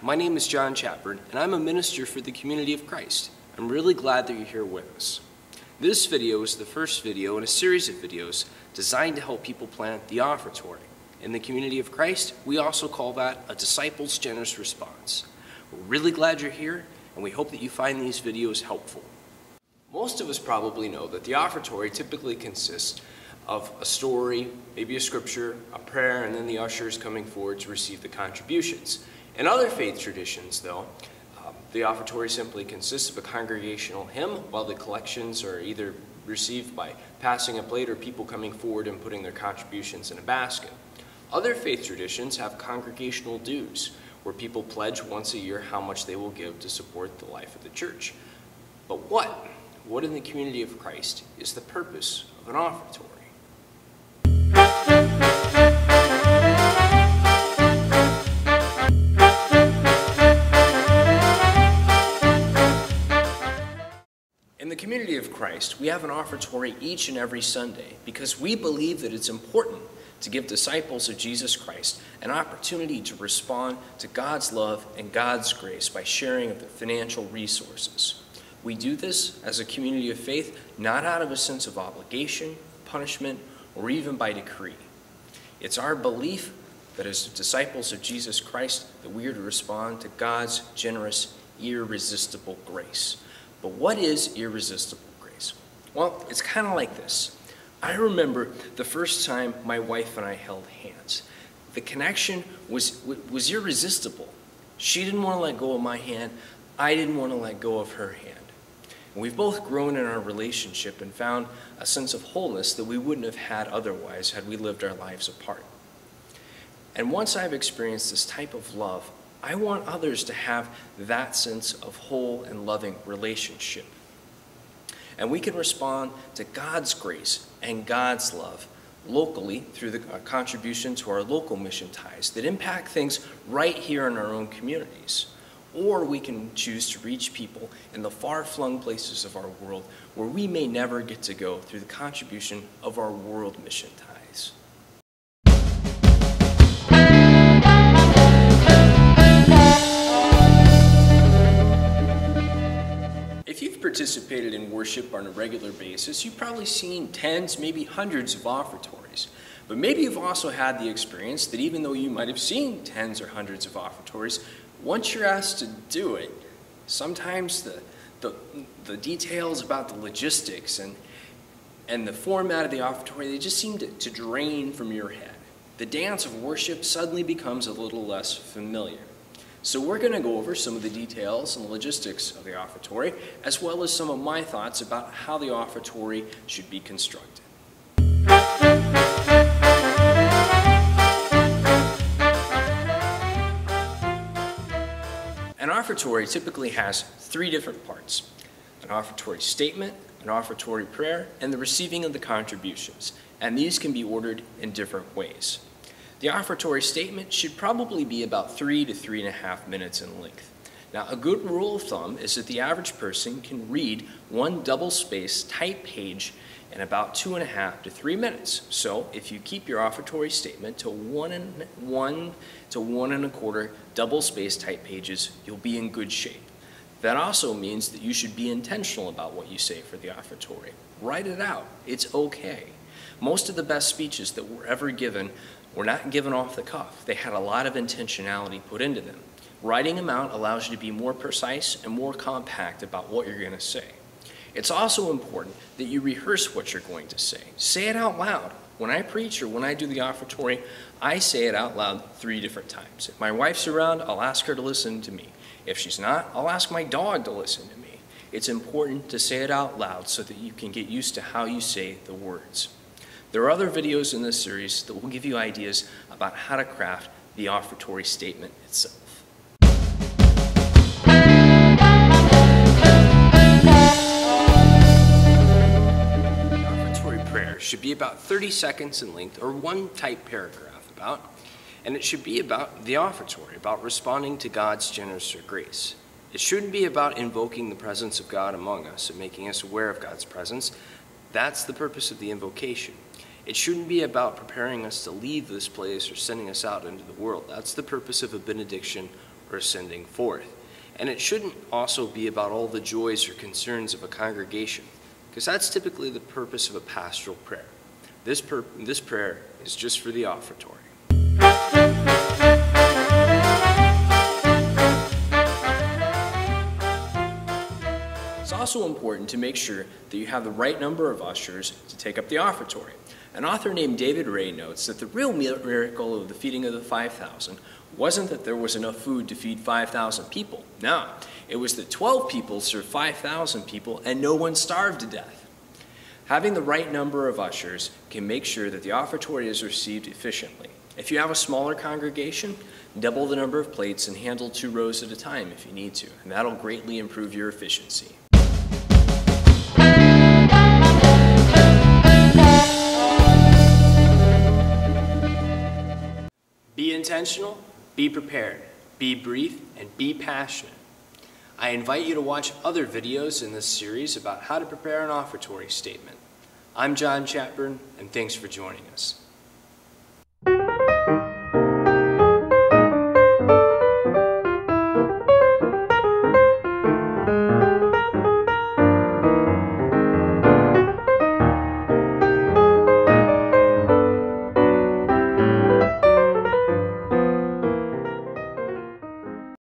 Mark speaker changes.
Speaker 1: my name is John Chapman, and I'm a minister for the Community of Christ. I'm really glad that you're here with us. This video is the first video in a series of videos designed to help people plant the Offertory. In the Community of Christ, we also call that a disciple's generous response. We're really glad you're here, and we hope that you find these videos helpful. Most of us probably know that the Offertory typically consists of a story, maybe a scripture, a prayer, and then the ushers coming forward to receive the contributions. In other faith traditions, though, the Offertory simply consists of a congregational hymn, while the collections are either received by passing a plate or people coming forward and putting their contributions in a basket. Other faith traditions have congregational dues, where people pledge once a year how much they will give to support the life of the church. But what in the Community of Christ is the purpose of an Offertory? In the Community of Christ, we have an Offertory each and every Sunday because we believe that it's important to give disciples of Jesus Christ an opportunity to respond to God's love and God's grace by sharing of their financial resources. We do this as a community of faith, not out of a sense of obligation, punishment, or even by decree. It's our belief that as disciples of Jesus Christ, that we are to respond to God's generous, irresistible grace. But what is irresistible grace? Well, it's kind of like this. I remember the first time my wife and I held hands. The connection was irresistible. She didn't want to let go of my hand. I didn't want to let go of her hand. And we've both grown in our relationship and found a sense of wholeness that we wouldn't have had otherwise had we lived our lives apart. And once I've experienced this type of love, I want others to have that sense of whole and loving relationship. And we can respond to God's grace and God's love locally through the contribution to our local mission ties that impact things right here in our own communities. Or we can choose to reach people in the far-flung places of our world where we may never get to go through the contribution of our world mission ties. If you've participated in worship on a regular basis, you've probably seen tens, maybe hundreds of offertories. But maybe you've also had the experience that even though you might have seen tens or hundreds of offertories, once you're asked to do it, sometimes the details about the logistics and the format of the offertory, they just seem to drain from your head. The dance of worship suddenly becomes a little less familiar. So we're going to go over some of the details and the logistics of the offertory, as well as some of my thoughts about how the offertory should be constructed. An offertory typically has three different parts: an offertory statement, an offertory prayer, and the receiving of the contributions. And these can be ordered in different ways. The offertory statement should probably be about 3 to 3.5 minutes in length. Now, a good rule of thumb is that the average person can read one double-spaced type page in about 2.5 to 3 minutes. So if you keep your offertory statement to 1 to 1.25 double-spaced type pages, you'll be in good shape. That also means that you should be intentional about what you say for the offertory. Write it out. It's okay. Most of the best speeches that were ever given were not given off the cuff. They had a lot of intentionality put into them. Writing them out allows you to be more precise and more compact about what you're going to say. It's also important that you rehearse what you're going to say. Say it out loud. When I preach or when I do the offertory, I say it out loud 3 different times. If my wife's around, I'll ask her to listen to me. If she's not, I'll ask my dog to listen to me. It's important to say it out loud so that you can get used to how you say the words. There are other videos in this series that will give you ideas about how to craft the offertory statement itself. The offertory prayer should be about 30 seconds in length, or one type paragraph about, and it should be about the offertory, about responding to God's generous grace. It shouldn't be about invoking the presence of God among us and making us aware of God's presence. That's the purpose of the invocation. It shouldn't be about preparing us to leave this place or sending us out into the world. That's the purpose of a benediction or sending forth. And it shouldn't also be about all the joys or concerns of a congregation, because that's typically the purpose of a pastoral prayer. This prayer is just for the offertory. It's also important to make sure that you have the right number of ushers to take up the offertory. An author named David Ray notes that the real miracle of the feeding of the 5,000 wasn't that there was enough food to feed 5,000 people. No, it was that 12 people served 5,000 people and no one starved to death. Having the right number of ushers can make sure that the offertory is received efficiently. If you have a smaller congregation, double the number of plates and handle 2 rows at a time if you need to, and that'll greatly improve your efficiency. Be intentional, be prepared, be brief, and be passionate. I invite you to watch other videos in this series about how to prepare an offertory statement. I'm John Chatburn, and thanks for joining us.